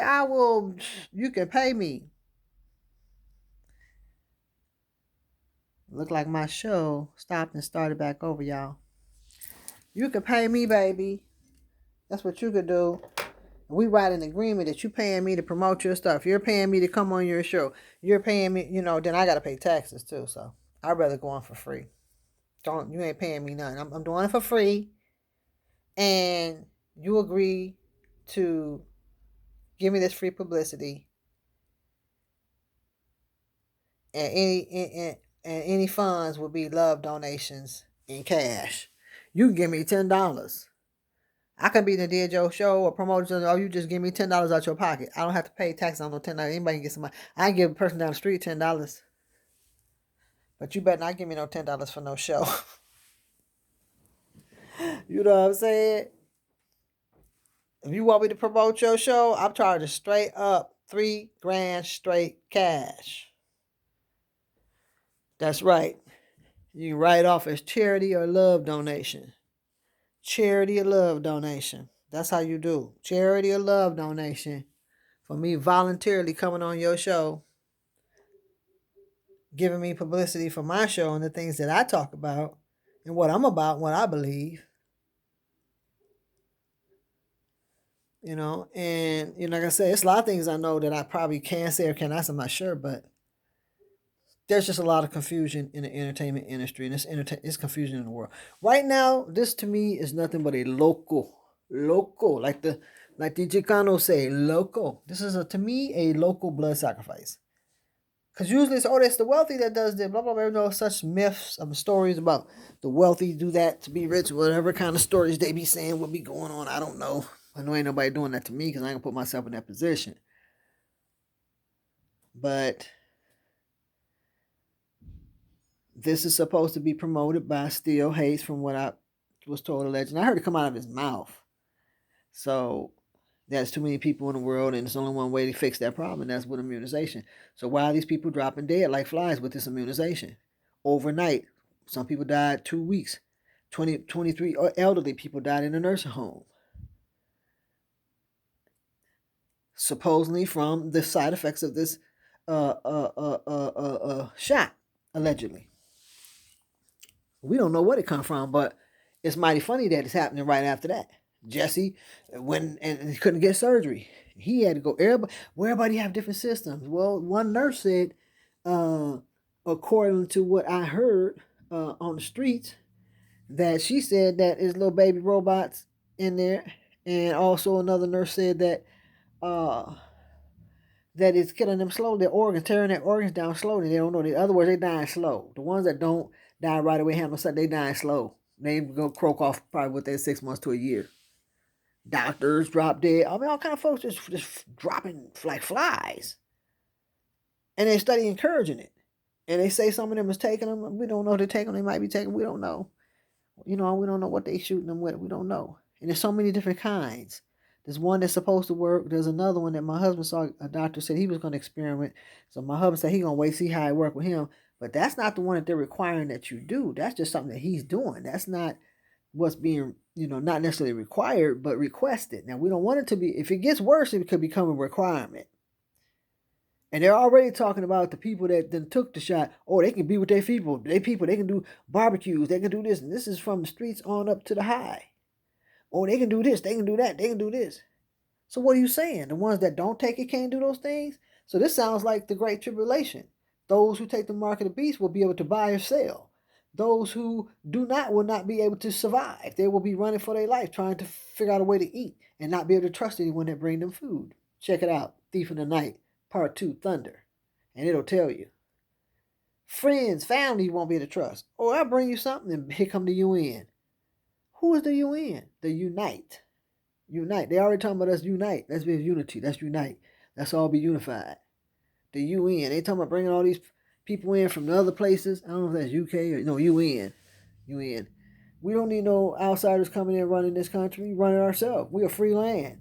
I will, you can pay me. Look like my show stopped and started back over, y'all. You can pay me, baby. That's what you could do. We write an agreement that you paying me to promote your stuff. You're paying me to come on your show. You're paying me, then I got to pay taxes too. So I'd rather go on for free. You ain't paying me nothing. I'm doing it for free. And you agree to give me this free publicity. And any funds will be love donations in cash. You can give me $10. I could be the did your show or promotion, or you just give me $10 out your pocket. I don't have to pay tax on no $10. Anybody can get some money. I can give a person down the street $10, but you better not give me no $10 for no show. You know what I'm saying? If you want me to promote your show, I'm charging straight up $3 grand straight cash. That's right. You can write off as charity or love donation. Charity or love donation. That's how you do. Charity or love donation for me voluntarily coming on your show, giving me publicity for my show and the things that I talk about and what I'm about, what I believe. And like I said, it's a lot of things I know that I probably can say or cannot say. I'm not sure, but there's just a lot of confusion in the entertainment industry, and it's confusion in the world right now. This to me is nothing but a local, like the Chicanos say, local. This is to me a local blood sacrifice. Because usually it's the wealthy that does this, blah, blah, blah. Such myths of stories about the wealthy do that to be rich, whatever kind of stories they be saying will be going on. I don't know. I know ain't nobody doing that to me because I ain't gonna put myself in that position. But this is supposed to be promoted by Steele Hayes, from what I was told alleged. I heard it come out of his mouth. So there's too many people in the world, and there's only one way to fix that problem, and that's with immunization. So why are these people dropping dead like flies with this immunization? Overnight, some people died 2 weeks. 23 elderly people died in a nursing home, supposedly from the side effects of this shot, allegedly. We don't know where it come from, but it's mighty funny that it's happening right after that. Jesse went and he couldn't get surgery. He had to go. Everybody have different systems. Well, one nurse said, uh, according to what I heard on the streets, that she said that there's little baby robots in there, and also another nurse said uh, that it's killing them slowly. Their organs, tearing their organs down slowly. They don't know. In other words, they dying slow. The ones that don't die right away, handle something, they dying slow. They go croak off probably within 6 months to a year. Doctors drop dead. I mean, all kind of folks just dropping like flies, and they study encouraging it. And they say some of them is taking them. We don't know if they're taking them. They might be taking. We don't know. We don't know what they shooting them with. We don't know. And there's so many different kinds. There's one that's supposed to work. There's another one that my husband saw. A doctor said he was going to experiment. So my husband said he's going to wait, see how it work with him. But that's not the one that they're requiring that you do. That's just something that he's doing. That's not what's being, not necessarily required, but requested. Now, we don't want it to be, if it gets worse, it could become a requirement. And they're already talking about the people that then took the shot. Oh, they can be with their people. They can do barbecues. They can do this. And this is from the streets on up to the high. Oh, they can do this. They can do that. They can do this. So what are you saying? The ones that don't take it can't do those things? So this sounds like the Great Tribulation. Those who take the mark of the beast will be able to buy or sell. Those who do not will not be able to survive. They will be running for their life, trying to figure out a way to eat and not be able to trust anyone that bring them food. Check it out. Thief in the Night, Part 2, Thunder. And it'll tell you. Friends, family you won't be able to trust. Oh, I'll bring you something and here come the UN. Who is the UN? The Unite. Unite. They already talking about us unite. Let's be unity. Let's unite. Let's all be unified. The UN. They talking about bringing all these people in from the other places. I don't know if that's UK or no UN. UN. We don't need no outsiders coming in running this country. We run it ourselves. We a free land.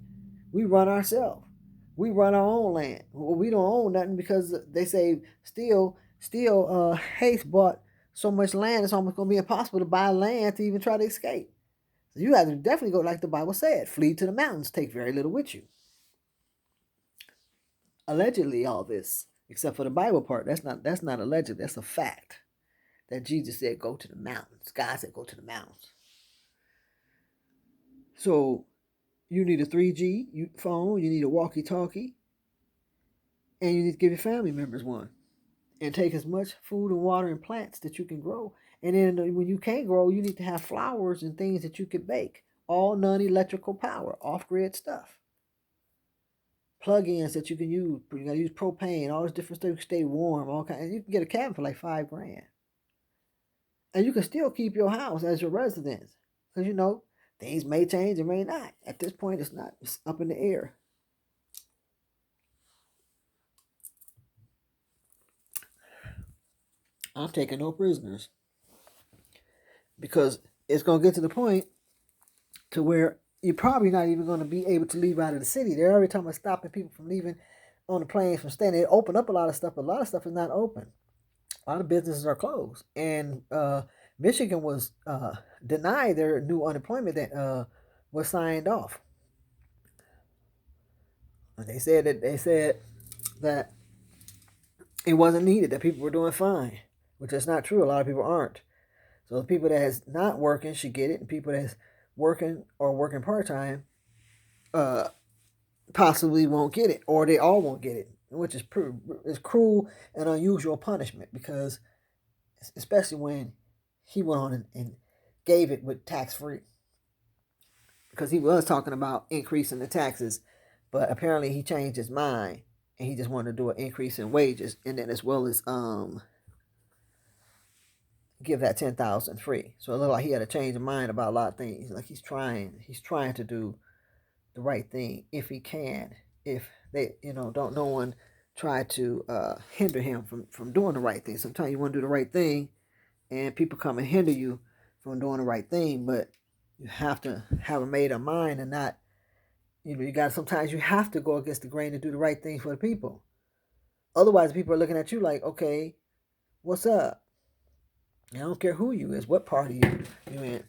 We run ourselves. We run our own land. Well, we don't own nothing because they say still Hayes bought so much land it's almost gonna be impossible to buy land to even try to escape. So you have to definitely go like the Bible said, flee to the mountains, take very little with you. allegedly all this, except for the Bible part. That's not alleged. That's a fact that Jesus said go to the mountains. God said go to the mountains. So you need a 3G phone. You need a walkie-talkie, and you need to give your family members one. And take as much food and water and plants that you can grow. And then when you can't grow, you need to have flowers and things that you could bake. All non-electrical power, off-grid stuff. Plug-ins that you can use. You gotta use propane, all this different stuff to stay warm. All kind. And you can get a cabin for like $5,000, and you can still keep your house as your residence because things may change and may not. At this point, it's not. It's up in the air. I'm taking no prisoners because it's gonna get to the point to where you're probably not even going to be able to leave out of the city. They're every time stopping people from leaving on the planes from staying. They open up a lot of stuff, but a lot of stuff is not open. A lot of businesses are closed. And Michigan was denied their new unemployment that was signed off. And they said that it wasn't needed, that people were doing fine, which is not true. A lot of people aren't. So the people that is not working should get it, and people that's working or working part time uh, possibly won't get it, or they all won't get it, which is cruel and unusual punishment because, especially when he went on and gave it with tax free, because he was talking about increasing the taxes, but apparently he changed his mind and he just wanted to do an increase in wages, and then as well as give that 10,000 free. So it looked like he had a change of mind about a lot of things. Like he's trying to do the right thing if he can. If they, don't no one try to hinder him from doing the right thing. Sometimes you want to do the right thing, and people come and hinder you from doing the right thing. But you have to have a made up mind and not, you got. Sometimes you have to go against the grain and do the right thing for the people. Otherwise, people are looking at you like, okay, what's up? I don't care who you is, what party you in.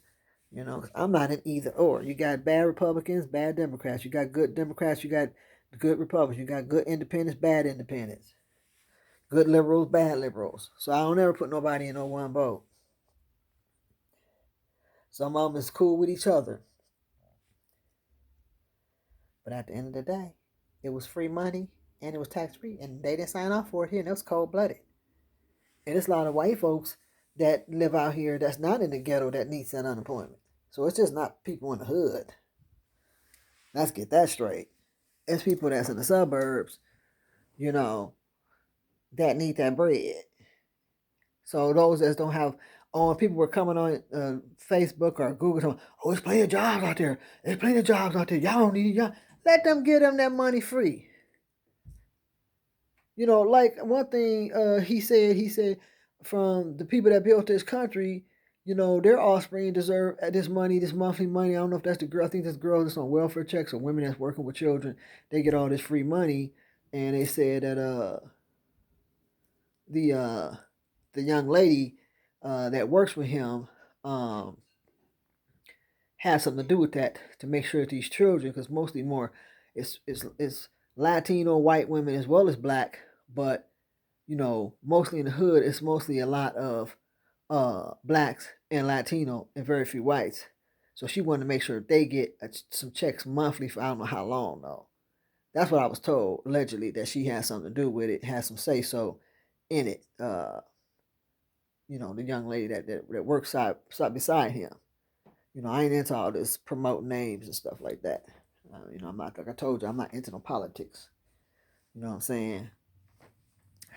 I'm not in either or. You got bad Republicans, bad Democrats. You got good Democrats, you got good Republicans. You got good independents, bad independents. Good liberals, bad liberals. So I don't ever put nobody in no one boat. Some of them is cool with each other. But at the end of the day, it was free money and it was tax free. And they didn't sign off for it here, and it was cold blooded. And there's a lot of white folks that live out here that's not in the ghetto that needs that unemployment. So it's just not people in the hood. Let's get that straight. It's people that's in the suburbs, you know, that need that bread. So those that don't have, people were coming on Facebook or Google saying, "Oh, there's plenty of jobs out there. There's plenty of jobs out there. Y'all don't need it. Y'all let them give them that money free." Like one thing he said, from the people that built this country, their offspring deserve this money, this monthly money. I don't know if that's the girl. I think this girl that's on welfare checks or women that's working with children. They get all this free money, and they said that the uh the young lady that works with him um has something to do with that, to make sure that these children, because mostly more, it's Latino white women as well as black, but mostly in the hood, it's mostly a lot of blacks and Latino and very few whites. So she wanted to make sure they get some checks monthly for I don't know how long though. That's what I was told, allegedly, that she had something to do with it, had some say so in it. The young lady that works side beside him. I ain't into all this promoting names and stuff like that. I'm not, like I told you, I'm not into no politics. You know what I'm saying?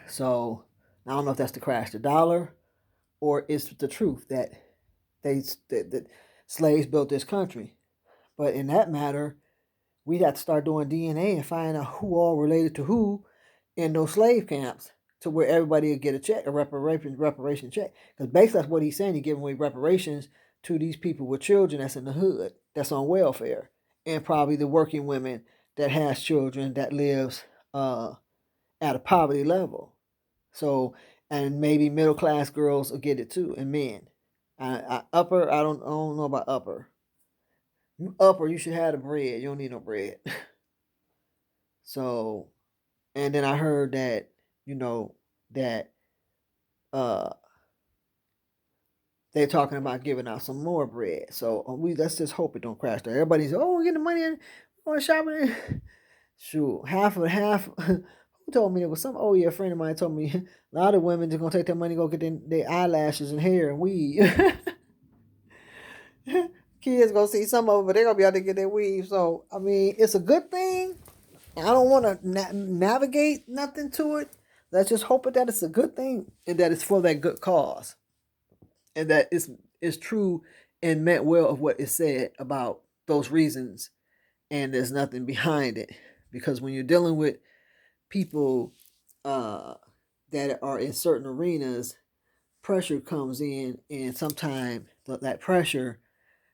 So I don't know if that's to crash the dollar or it's the truth that that slaves built this country. But in that matter, we'd have to start doing DNA and find out who all related to who in those slave camps, to where everybody would get a check, a reparation check. Because basically that's what he's saying. He's giving away reparations to these people with children that's in the hood, that's on welfare, and probably the working women that has children that lives at a poverty level. So, and maybe middle class girls will get it too, and men. Upper, I don't know about upper. Upper, you should have the bread. You don't need no bread. So, And then I heard that, you know, that uh they're talking about giving out some more bread. So we let's just hope it don't crash there. Everybody's, oh, we're getting the money in, going shopping. Shoot, half. Who told me it was some? Oh yeah, a friend of mine told me a lot of women just gonna take their money, go get their eyelashes and hair and weave. Kids gonna see some of them, but they're gonna be able to get their weave. So I mean, it's a good thing. I don't want to navigate nothing to it. Let's just hope that it's a good thing and that it's for that good cause, and that it's true and meant well of what is said about those reasons, and there's nothing behind it. Because when you're dealing with people uh, that are in certain arenas, pressure comes in, and sometimes that pressure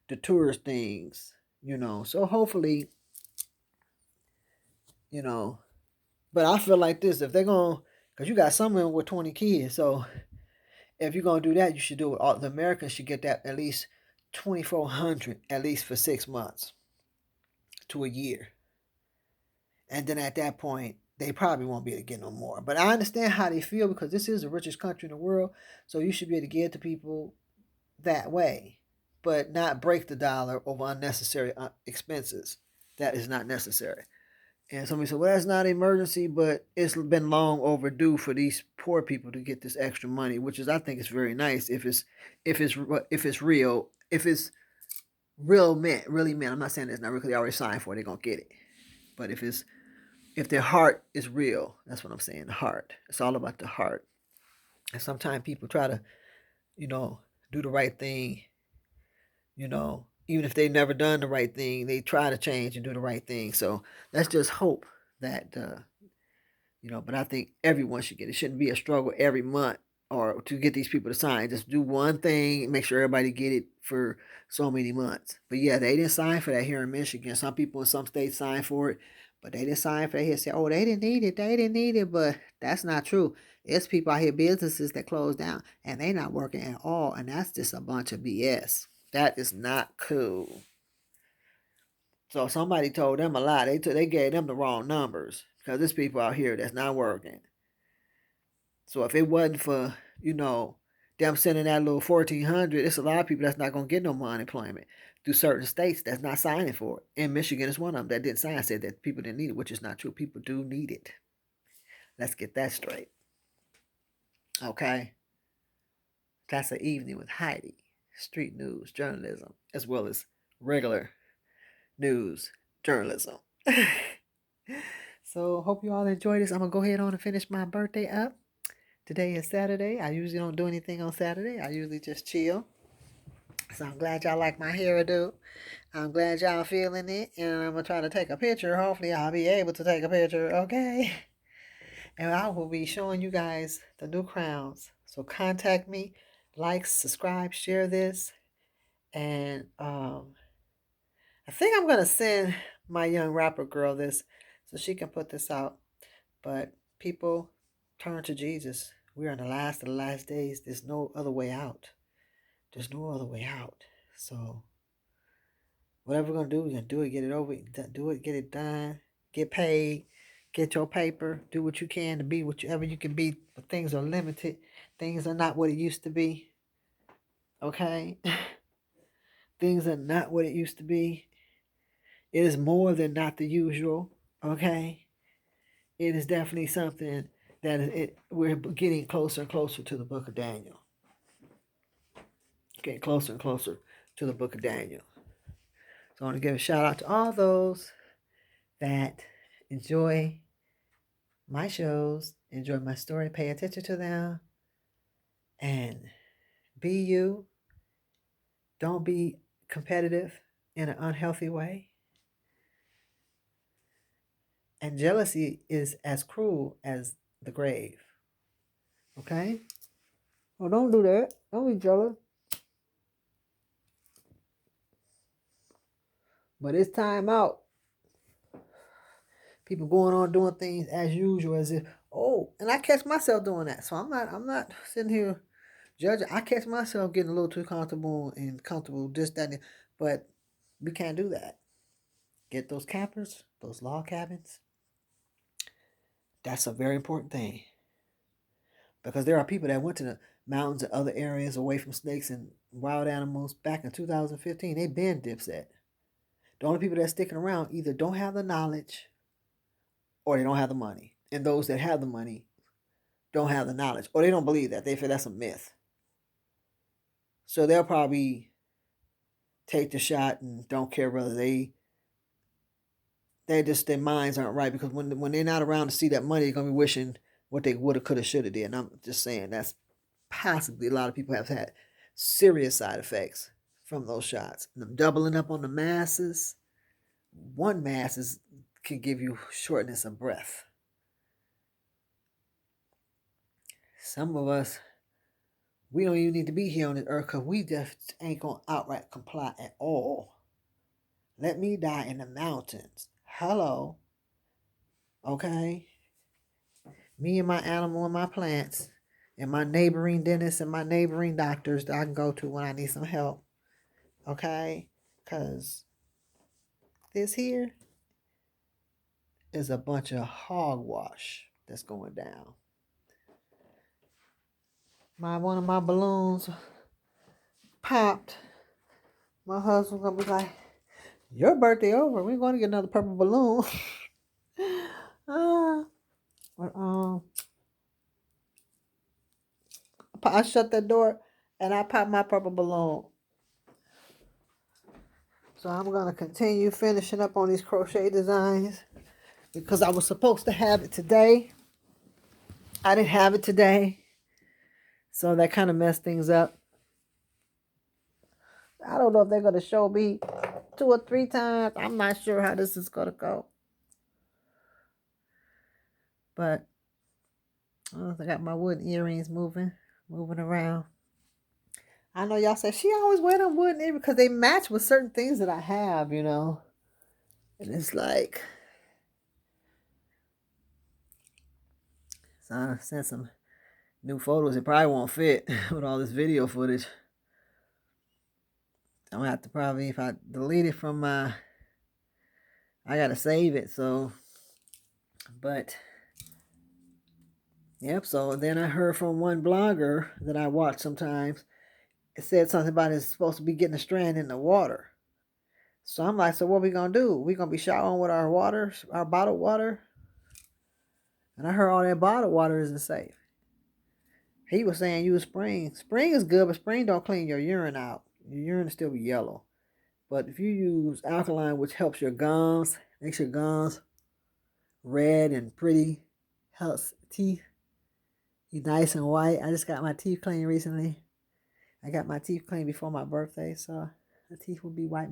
deters things, So hopefully, you know, but I feel like this: if they're going, because you got some of them with 20 kids, so if you're gonna do that, you should do it. All the Americans should get that at least 2,400 at least for 6 months to a year, and then at that point they probably won't be able to get no more. But I understand how they feel because this is the richest country in the world, so you should be able to give to people that way, but not break the dollar over unnecessary expenses. That is not necessary. And somebody said, "Well, that's not an emergency, but it's been long overdue for these poor people to get this extra money," which is, I think, is very nice if it's real, if it's real meant, really meant. I'm not saying it's not real because they already signed for it; they're gonna get it. But if their heart is real, that's what I'm saying. The heart. It's all about the heart. And sometimes people try to, you know, do the right thing. Even if they've never done the right thing, they try to change and do the right thing. So let's just hope that but I think everyone should get it. It shouldn't be a struggle every month or to get these people to sign. Just do one thing, make sure everybody get it for so many months. But yeah, they didn't sign for that here in Michigan. Some people in some states signed for it, but they didn't sign for it here. Say, oh, they didn't need it. They didn't need it. But that's not true. It's people out here, businesses that close down, and they not working at all. And that's just a bunch of BS. That is not cool. So somebody told them a lie. They gave them the wrong numbers because there's people out here that's not working. So if it wasn't for, them sending that little 1,400, it's a lot of people that's not gonna get no more unemployment through certain states that's not signing for it. And Michigan is one of them that didn't sign, said that people didn't need it, which is not true. People do need it. Let's get that straight. Okay. That's an evening with Heidi. Street news, journalism, as well as regular news, journalism. So hope you all enjoyed this. I'm gonna go ahead on and finish my birthday up. Today is Saturday. I usually don't do anything on Saturday. I usually just chill. So I'm glad y'all like my hairdo. I'm glad y'all feeling it. And I'm going to try to take a picture. Hopefully I'll be able to take a picture. Okay. And I will be showing you guys the new crowns. So contact me. Like, subscribe, share this. And I think I'm going to send my young rapper girl this so she can put this out. But people, turn to Jesus. We are in the last of the last days. There's no other way out. There's no other way out. So whatever we're gonna do, we're gonna do it, get it over, do it, get it done, get paid, get your paper, do what you can to be whatever you can be. But things are limited. Things are not what it used to be. Okay? Things are not what it used to be. It is more than not the usual. Okay? It is definitely something that we're getting closer and closer to the book of Daniel. Getting closer and closer to the book of Daniel. So I want to give a shout out to all those that enjoy my shows, enjoy my story, pay attention to them, and be you. Don't be competitive in an unhealthy way. And jealousy is as cruel as the grave. Okay? Well, don't do that. Don't be jealous. But it's time out. People going on doing things as usual, as if, oh, and I catch myself doing that. So I'm not sitting here judging. I catch myself getting a little too comfortable, this, that, and but we can't do that. Get those campers, those log cabins, That's a very important thing. Because there are people that went to the mountains and other areas away from snakes and wild animals back in 2015. They been dipset. The only people that's sticking around either don't have the knowledge or they don't have the money. And those that have the money don't have the knowledge or they don't believe that. They feel that's a myth. So they'll probably take the shot and don't care whether they just their minds aren't right because when they're not around to see that money, they're gonna be wishing what they woulda, coulda, shoulda did. And I'm just saying that's possibly a lot of people have had serious side effects from those shots. And them doubling up on the masses, one mass can give you shortness of breath. Some of us, we don't even need to be here on this earth because we just ain't gonna outright comply at all. Let me die in the mountains. Hello. Okay. Me and my animal and my plants and my neighboring dentists and my neighboring doctors that I can go to when I need some help. Okay? Because this here is a bunch of hogwash that's going down. One of my balloons popped. My husband gonna be like, "Your birthday over. We're going to get another purple balloon." But I shut that door and I popped my purple balloon. So I'm gonna continue finishing up on these crochet designs because I was supposed to have it today. I didn't have it today, so that kind of messed things up. I don't know if they're gonna show me 2 or 3 times. I'm not sure how this is gonna go. But I got my wooden earrings moving around. I know y'all say she always wear them wooden earrings because they match with certain things that I have, you know. And it's like, so I sent some new photos. It probably won't fit with all this video footage. I'm gonna have to probably, if I delete it from my, I gotta save it. So, but yep. So then I heard from one blogger that I watch sometimes. It said something about it's supposed to be getting a strand in the water. So I'm like, so what we gonna do? We gonna be showering with our water, our bottled water? And I heard all that bottled water isn't safe. He was saying use spring. Spring is good, but spring don't clean your urine out. Your urine still be yellow. But if you use alkaline, which helps your gums, makes your gums red and pretty, helps teeth be nice and white. I just got my teeth cleaned recently. I got my teeth cleaned before my birthday, so the teeth will be white. Got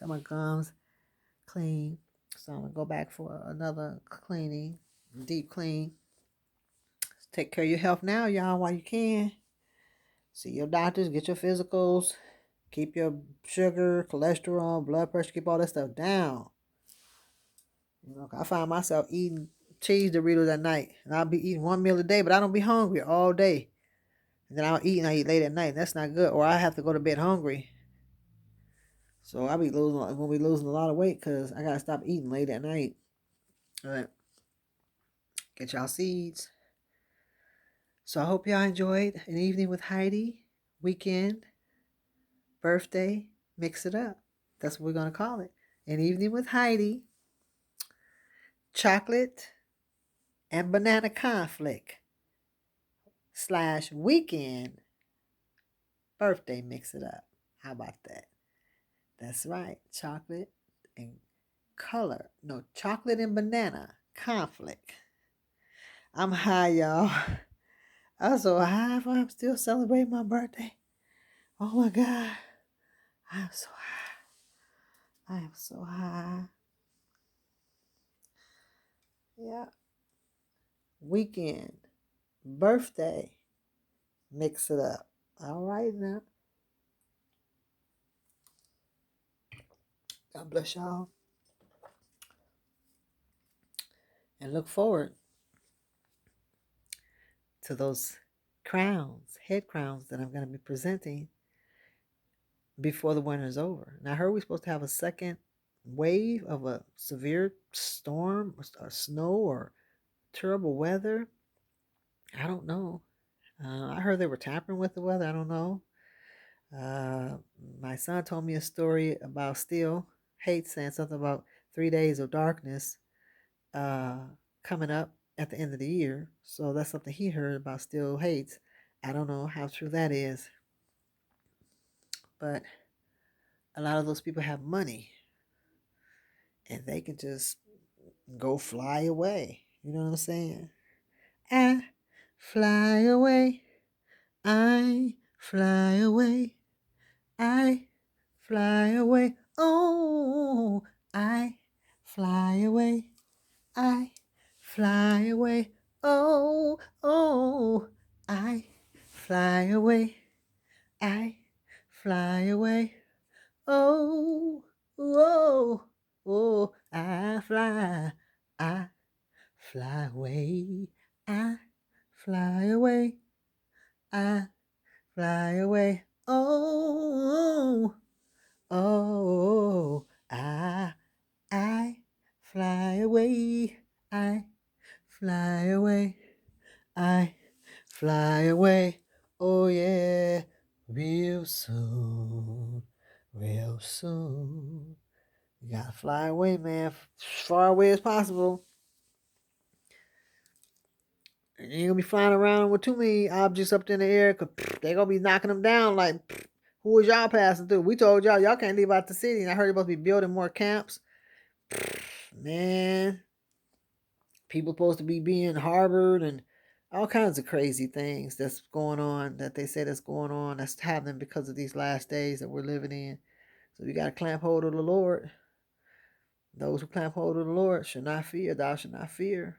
my gums clean. So I'm gonna go back for another cleaning, deep clean. Take care of your health now, y'all, while you can. See your doctors, get your physicals, keep your sugar, cholesterol, blood pressure, keep all that stuff down. You know, I find myself eating cheese Doritos at night, and I'll be eating one meal a day, but I don't be hungry all day. And then I eat late at night. That's not good. Or I have to go to bed hungry. So I'll be losing a lot of weight because I gotta stop eating late at night. All right, get y'all seeds. So I hope y'all enjoyed an evening with Heidi, weekend, birthday, mix it up. That's what we're gonna call it. An evening with Heidi, chocolate and banana conflict / weekend birthday mix it up. How about that? That's right. Chocolate and color. No, chocolate and banana conflict. I'm high, y'all. I'm so high, but I'm still celebrating my birthday. Oh my God. I'm so high. I am so high. Yeah. Weekend. Birthday. Mix it up. All right now. God bless y'all. And look forward to those crowns, head crowns that I'm going to be presenting before the winter is over. And I heard we're supposed to have a second wave of a severe storm or snow or Terrible weather. I don't know. I heard they were tampering with the weather. I don't know. Uh, my son told me a story about still hate saying something about 3 days of darkness uh, coming up at the end of the year. So that's something he heard about still hates. I don't know how true that is, but a lot of those people have money and they can just go fly away. You know what I'm saying? I fly away. I fly away. I fly away. Oh, I fly away. I fly away. Oh, oh, I fly away. I fly away. Oh, oh, oh, I fly away. I fly away. I fly away. Oh, oh, I fly away. I fly away. I fly away. Oh yeah, real soon, real soon. You gotta fly away, man, as far away as possible. You ain't gonna be flying around with too many objects up in the air, cause they gonna be knocking them down. Like, who is y'all passing through? We told y'all can't leave out the city, and I heard you're supposed to be building more camps. Man, people supposed to be being harbored and all kinds of crazy things that's going on that they say that's going on that's happening because of these last days that we're living in. So we got to clamp hold of the Lord. Those who clamp hold of the Lord should not fear. Thou should not fear.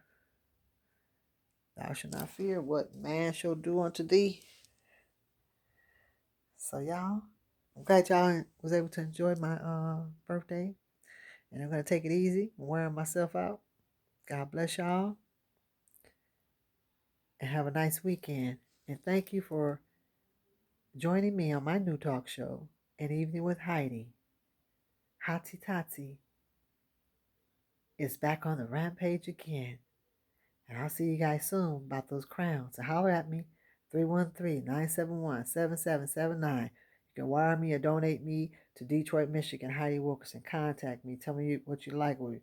Thou should not fear what man shall do unto thee. So y'all, I'm glad y'all was able to enjoy my birthday. And I'm going to take it easy. I'm wearing myself out. God bless y'all. And have a nice weekend. And thank you for joining me on my new talk show, An Evening with Heidi. Hotty Totty is back on the rampage again. And I'll see you guys soon about those crowns. So holler at me, 313-971-7779. You can wire me or donate me to Detroit, Michigan, Heidi Wilkerson. Contact me. Tell me what you like.